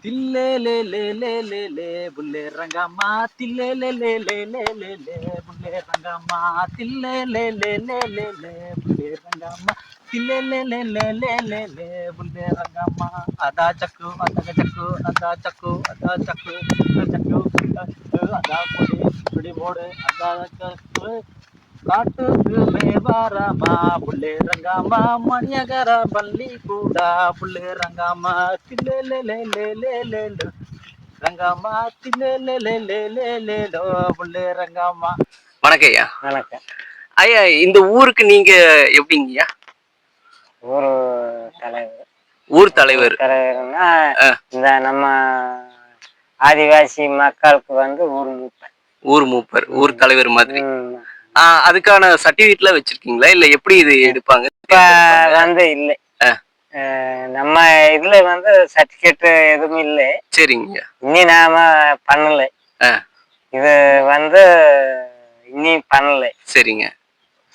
தில்லே லே லே லே லே லே புல்லே ரங்கம்மா தில்லே லே லே லே லே லே லே புல்லே ரங்கம்மா தில்லே லே லே லே லே லே புல்லே ரங்கம்மா தில்லே லே லே லே லே லே லே புல்லே ரங்கம்மா அதா சக்கு அதா சக்கு அதா பொடி போடு அதா சக்கு காட்டுக்கு மேவாராமா புள்ளே ரங்காமா மணியகர பள்ளி கூடா புள்ளே ரங்காமா தில்லே லே லே லே லே லே லே ரங்காமா தில்லே லே லே லே லே லே லோ புள்ளே ரங்காமா. வணக்கம் ஐயா. வணக்கம் ஐயா, இந்த ஊருக்கு நீங்க எப்படிங்கய்யா? ஊர் தலைவர். ஊர் தலைவர். தலைவர்னா இந்த நம்ம ஆதிவாசி மக்களுக்கு வந்து ஊர் மூப்பர், ஊர் தலைவர் மாதிரி. அதுக்கான சர்டிபிகேட்ல வச்சிருக்கீங்களா இல்ல எப்படி இது எடுப்பாங்க? வந்து இல்லை, நம்ம இதுல வந்து சர்டிபிகேட் எதுவும் இல்லை. சரிங்க. இனி நாம பண்ணல, இது வந்து இனி பண்ணல. சரிங்க.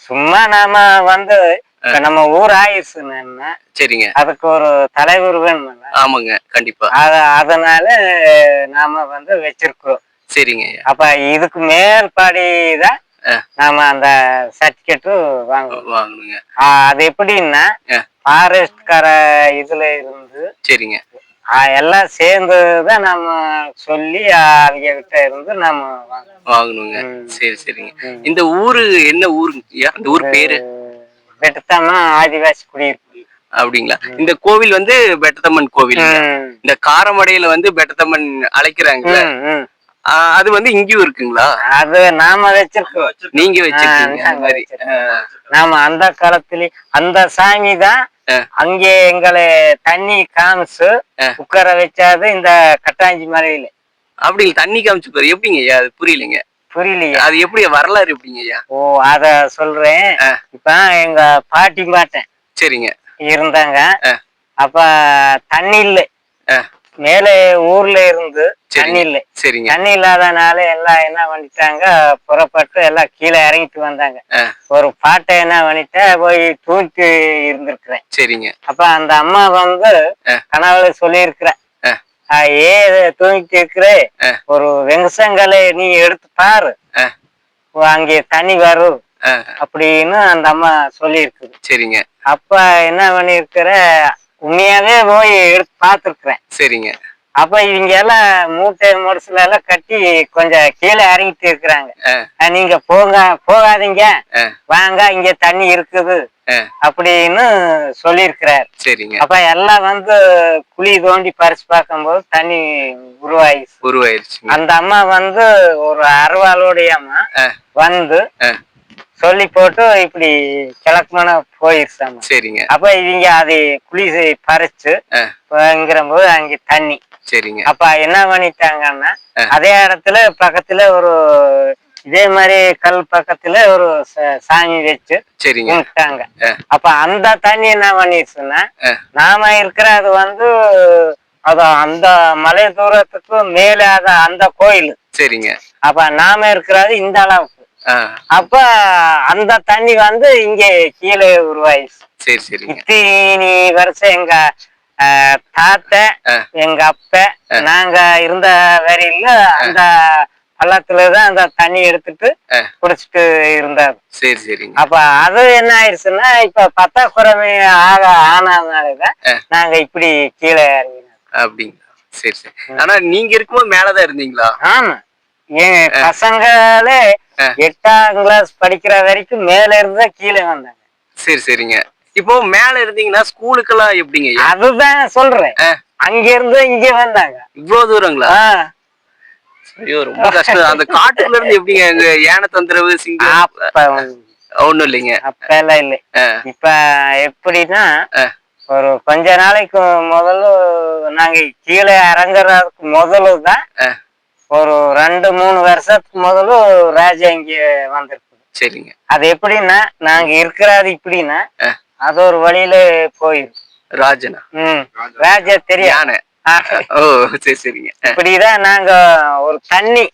சும்மா நாம வந்து நம்ம ஊர் ஆயிடுச்சுன்னா சரிங்க, அதுக்கு ஒரு தலைவர் வேணும். ஆமாங்க, கண்டிப்பா. அதனால நாம வந்து வச்சிருக்கோம். சரிங்க. அப்ப இதுக்கு மேல்படிதான் நாம அந்த சர்டிபிகேட் வாங்கணுங்க. அது எப்படின்னா ஃபாரஸ்ட் கார இதுல இருந்து சரிங்க எல்லாம் சேர்ந்துதான் நம்ம சொல்லி அவங்க கிட்ட இருந்து நம்ம வாங்கணுங்க. சரி சரிங்க. இந்த ஊரு என்ன ஊருங்க? அந்த ஊர் பேரு பெட்டத்தம்மா ஆதிவாசி குடியிருப்பு. அப்படிங்களா? இந்த கோவில் வந்து பெட்டத்தம்மன் கோவில். இந்த காரமடையில வந்து பெட்டத்தம்மன் அழைக்கிறாங்க, அது வந்து இங்கேயும் இருக்குங்களா? அது நாம வச்சிருக்கோம். நீங்க வச்சிருக்கீங்க? நாம அந்த காலத்துல அந்த சாமி தான் அங்கே எங்களை தண்ணி காமிச்சு உட்கார வச்சாது இந்த கட்டாஞ்சி மலையில. அப்படி தண்ணி காமிச்சு எப்படிங்க ஐயா? அது புரியலைங்க. புரியலையா? அது எப்படி வரலாறு எப்படிங்க ஐயா? ஓ, அத சொல்றேன். இப்ப எங்க பாட்டி பாட்டேன் சரிங்க இருந்தாங்க. அப்ப தண்ணி இல்லை, மேலே ஊர்ல இருந்து தண்ணி இல்லை. சரிங்க. தண்ணி இல்லாதனால எல்லாம் என்ன பண்ணிட்டாங்க, புறப்பட்டு எல்லாம் கீழே இறங்கிட்டு வந்தாங்க. ஒரு பாட்டை என்ன பண்ணிட்ட போய் தூக்கிட்டு இருந்திருக்கிறேன். சரிங்க. அப்ப அந்த அம்மா வந்து கனவுல சொல்லியிருக்கிற, தூங்கிட்டு இருக்கிற ஒரு வெங்கசங்களை நீ எடுத்து பாரு, அங்கே தண்ணி வரும் அப்படின்னு அந்த அம்மா சொல்லி இருக்குது. சரிங்க. அப்ப என்ன பண்ணிருக்கிற, உண்மையாவே போய் எடுத்து பார்த்துருக்குறேன். சரிங்க. அப்ப இவங்க எல்லாம் மூட்டை முடிச்சுல எல்லாம் கட்டி கொஞ்சம் கீழே இறங்கிட்டு இருக்கிறாங்க. நீங்க போகாதீங்க, வாங்க இங்க தண்ணி இருக்குது அப்படின்னு சொல்லியிருக்கிறாரு. சரிங்க. அப்ப எல்லாம் வந்து குழி தோண்டி பறிச்சு பார்க்கும்போது தண்ணி உருவாயிருச்சு. அந்த அம்மா வந்து ஒரு அருவாளோடைய அம்மா வந்து சொல்லி போட்டு இப்படி கிழக்குமான போயிருச்சாங்க. சரிங்க. அப்ப இவங்க அதை குழி பறிச்சு போது அங்க தண்ணி. சரிங்க. அப்ப என்ன பண்ணிட்டாங்கன்னா அதே இடத்துல பக்கத்துல ஒரு இதே மாதிரி கல் பக்கத்துல ஒரு சாமி வச்சு கும்பிட்டாங்க. அப்ப அந்த தண்ணி என்ன பண்ணிருச்சுன்னா நாம இருக்கிற அது வந்து அது அந்த மலை தூரத்துக்கு மேல அந்த கோயில். சரிங்க. அப்ப நாம இருக்கிறது இந்த அளவுக்கு. அப்ப அந்த தண்ணி வந்து இங்க கீழே உருவாயிடுச்சு. சரி சரிங்க. இத்தனை வருஷம் எங்க தாத்தா எங்க அப்ப நாங்க இருந்த வரையில அந்த பள்ளத்துலதான் அந்த தண்ணி எடுத்துட்டு குடிச்சிட்டு இருந்தாரு. சரி சரிங்க. அப்ப அது என்ன ஆயிடுச்சுன்னா இப்ப பத்தாக்குறைமை ஆனதுனாலதான் நாங்க இப்படி கீழே இறங்கினோம். அப்படிங்களா? சரி சரி. ஆனா நீங்க இருக்கும்போது மேலதான் இருந்தீங்களா? ஆமா, என் பசங்களே 8ஆம் கிளாஸ் படிக்கிற வரைக்கும் மேல இருந்தா கீழே வந்தாங்க. சரி சரிங்க. இப்போ மேல இருந்தீங்கன்னா ஸ்கூலுக்கெல்லாம் எப்படிங்க? அதுதான் சொல்றேன், அங்க இருந்து இங்க வந்தாங்க. இவ்வளவு தூரங்களா? ஐயோ, ரொம்ப கஷ்டம். அந்த காட்டுல இருந்து எப்படிங்க? எங்க யானை தொந்தரவு சிங்கம் ஒண்ணும் இல்லைங்க? அப்ப எல்லாம் இல்லை. இப்ப எப்படின்னா ஒரு கொஞ்ச நாளைக்கு முதல்ல நாங்க கீழே இறங்குறதுக்கு முதல்ல தான் ஒரு 2-3 வருஷத்துக்கு முதல்ல ராஜா இங்க வந்திருக்கு. சரிங்க. அது எப்படின்னா நாங்க இருக்கிறது இப்படின்னா அது ஒரு வழியில போயிரும். ராஜனா? ராஜா தெரியும். ஓ சரி சரிங்க. இப்படிதான் நாங்க ஒரு தண்ணி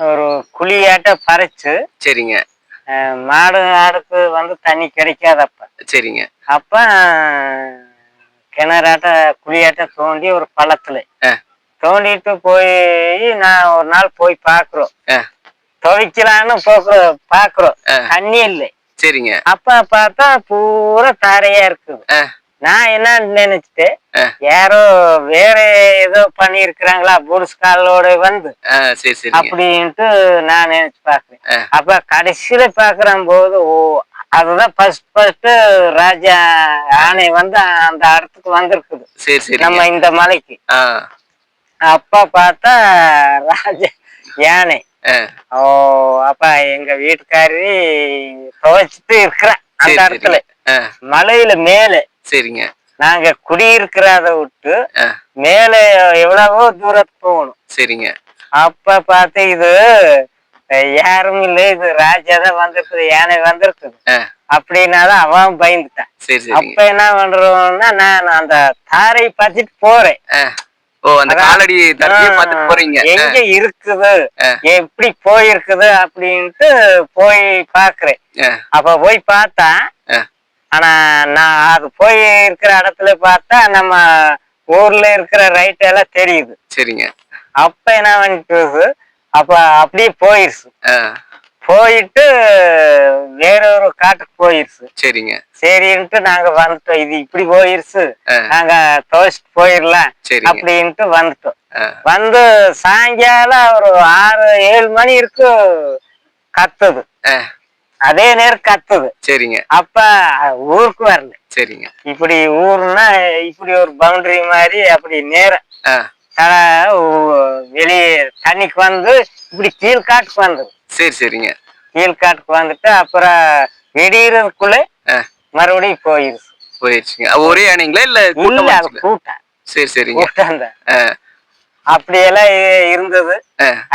ஒரு குழியாட்ட பறிச்சு. சரிங்க. மாடு ஆடுக்கு வந்து தண்ணி கிடைக்காதப்ப. சரிங்க. அப்ப கிணறாட்ட குழியாட்ட தோண்டி ஒரு பள்ளத்துல தோண்டிட்டு போய் நான் ஒரு நாள் போய் பாக்குறோம், துவைக்கலான்னு பாக்குறோம், தண்ணி இல்லை. சரிங்க. அப்ப பார்த்தா பூரா தாரையா இருக்குது. நான் என்ன நினைச்சிட்டு யாரோ வேற ஏதோ பண்ணி இருக்கிறாங்களா புருஸ்காலோட வந்து அப்படின்ட்டு நான் நினைச்சு பாக்குறேன். அப்ப கடைசியில பாக்குறேன் போது ஓ அதுதான் ஃபர்ஸ்ட் ராஜா யானை வந்து அந்த இடத்துக்கு வந்திருக்குது நம்ம இந்த மலைக்கு. அப்ப பார்த்தா ராஜா யானை. ஓ அப்ப எங்க வீட்டுக்காரி துவைச்சிட்டு இருக்கிறேன் அந்த இடத்துல மலையில மேல. சரிங்க. நாங்க குடியிருக்கிறத விட்டு மேல எவ்வளவோ தூரத்துக்கு போகணும். சரிங்க. அப்ப பார்த்து இது யாரும் இல்ல, இது ராஜா தான் வந்திருக்குது, யானை வந்திருக்குது அப்படின்னாதான் அவன் பயந்துட்டான். அப்ப என்ன பண்றோம்னா நான் அந்த தாரை பார்த்துட்டு போறேன். எங்க இருக்குது எப்படி போயிருக்குது அப்படின்ட்டு போய் பாக்குறேன். அப்ப போய் பார்த்தா ஆனா நான் அது போய் இருக்கிற இடத்துல பார்த்தா நம்ம ஊர்ல இருக்கிற ரைட் எல்லாம் தெரியுது. சரிங்க. அப்ப என்ன பண்ணிட்டு அப்ப அப்படியே போயிருச்சு. போயிட்டு வேற ஒரு காட்டுக்கு போயிருச்சு. சரிங்க. சரின்ட்டு நாங்க வந்துட்டோம், இது இப்படி போயிருச்சு நாங்க துவைச்சிட்டு போயிடலாம் அப்படின்ட்டு வந்துட்டோம். வந்து சாயங்காலம் ஒரு 6-7 மணி இருக்கு கத்துது, அதே நேரம் கத்துது. சரிங்க. அப்ப ஊருக்கு வரல. சரிங்க. இப்படி ஊர்னா இப்படி ஒரு பவுண்டரி மாதிரி அப்படி நேரம் வெளியே தண்ணிக்கு வந்து இப்படி கீழ்காட்டுக்கு வந்தது. சரிங்க. கீழ்காட்டுக்கு வந்துட்டு அப்புறம் வெடிக்கிறதுக்குள்ள மறுபடியும் போயிருச்சுங்க. ஒரே அணைங்களா இல்ல கூட்டம்? சரிங்க. அப்படியெல்லாம் இருந்தது.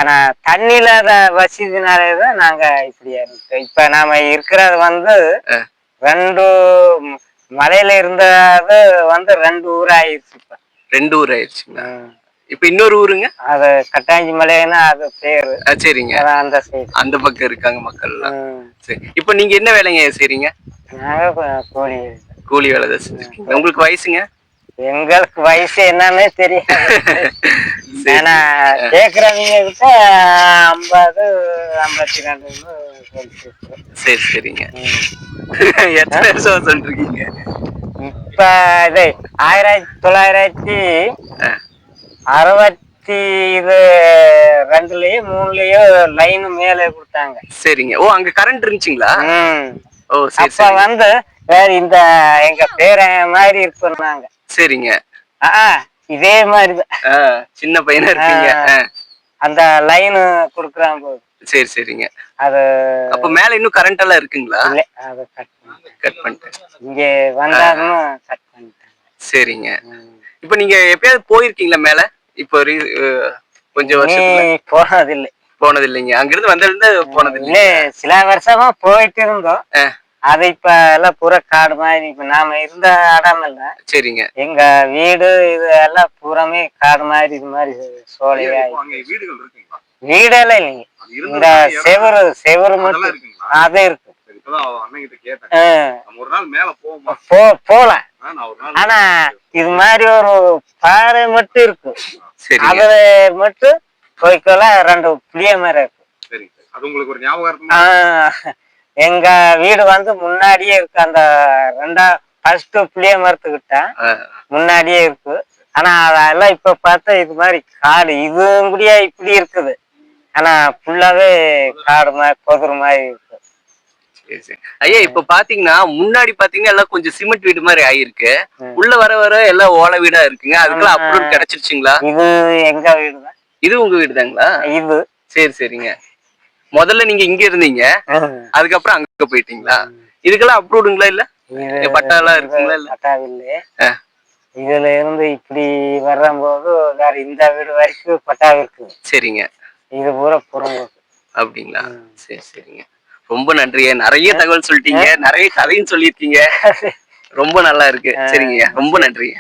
ஆனா தண்ணி இல்லாத வசதினாலதான் நாங்க இப்படியா இருக்கோம். இப்ப நாம இருக்கிறது வந்து 2 மலையில இருந்தது வந்து 2 ஊர் ஆயிடுச்சு. இப்ப 2 ஊர் ஆயிடுச்சுங்களா? இப்ப இன்னொரு ஊருங்க அது கட்டாஞ்சி மலைன்னா அது பேரு. சரிங்க. அந்த சைடு அந்த பக்கம் இருக்காங்க மக்கள் எல்லாம். சரி, இப்ப நீங்க என்ன வேலைங்க செய்றீங்க? நாங்க கூலி வேலை தான் செஞ்சிருக்கீங்க. உங்களுக்கு வயசுங்க? எங்களுக்கு வயசு என்னன்னே தெரியாது. ஆனா கேக்குறவங்க கிட்ட 50, 52. சரிங்க. எத்தனை வருஷம் சொல்றீங்க? இப்ப இது 1962லயோ 3லயோ லைன் மேல கொடுத்தாங்க. சரிங்க. ஓ அங்க கரண்ட் இருந்துச்சுங்களா? ஓ சரி. அப்ப வந்து வேற இந்த எங்க பேர மாதிரி இருக்குன்னாங்க. சரிங்க. இதே மாதிரிதான் சின்ன பையனா இருக்கீங்க. அந்த லைன் குடுக்குறாங்க போது. சரிங்க. அது அப்ப மேல இன்னும் கரண்ட் எல்லாம் இருக்குங்களா? இல்ல, அது கட் பண்ணிட்டேன். இங்க வந்தாலும் கட் பண்ணிட்டேன். சரிங்க. இப்ப நீங்க எப்பயாவது போயிருக்கீங்களா மேல? இப்போ கொஞ்சம் வருஷம் போனது இல்லைங்க. அங்கிருந்து வந்திருந்து போனது இல்ல. சில வருஷமா போயிட்டு இருந்தோம். அது இப்ப எல்லாம் பூரா காடு மாதிரி. இப்ப நாம இருந்த இடம் இல்ல. சரிங்க. எங்க வீடு இது எல்லாம் பூராமே காடு மாதிரி, இது மாதிரி சோலையா. வீடெல்லாம் இல்லைங்க, இந்த செவரு மட்டும் அதே இருக்கு. போலாம். ஆனா இது மாதிரி ஒரு பாறை மட்டும் இருக்கு. அதுல மட்டும் போய்க்கல 2 புளிய மரம் இருக்கு. எங்க வீடு வந்து முன்னாடியே இருக்கு. அந்த 1st புளிய மரத்துக்கிட்ட முன்னாடியே இருக்கு. ஆனா அதெல்லாம் இப்ப பார்த்தா இது மாதிரி காடு இது கூடிய இப்படி இருக்குது. ஆனா ஃபுல்லாவே காடு மாதிரி பொதுறு மாதிரி இருக்கு. ஐயா இப்ப பாத்தீங்கன்னா முன்னாடி பாத்தீங்கன்னா எல்லாம் கொஞ்சம் சிமெண்ட் வீடு மாதிரி ஆயிருக்கு. உள்ள வர எல்லாம் ஓலை வீடா இருக்குங்க. அதுக்கெல்லாம் அப்ரூவல் கிடைச்சிருச்சுங்களா? இது எங்க வீடுதான். இது உங்க வீடுதாங்களா? இது சரிங்க. முதல்ல நீங்க இங்க இருந்தீங்க, அதுக்கப்புறம் அங்க போயிட்டீங்களா? இதுக்கெல்லாம் அப்ரூவ்டுங்களா? இல்ல பட்டா எல்லாம் இருக்குங்களா? இல்ல பட்டா இல்ல. இதுல இருந்து இப்படி வரும்போது வேற இந்த வீடு வரைக்கும் பட்டா இருக்கு. சரிங்க. இது பூரா புறம்போக்கு. அப்படிங்களா? சரிங்க. ரொம்ப நன்றிங்க. நிறைய தகவல் சொல்லிட்டீங்க, நிறைய கதையும் சொல்லியிருக்கீங்க. ரொம்ப நல்லா இருக்கு. சரிங்க, ரொம்ப நன்றிங்க.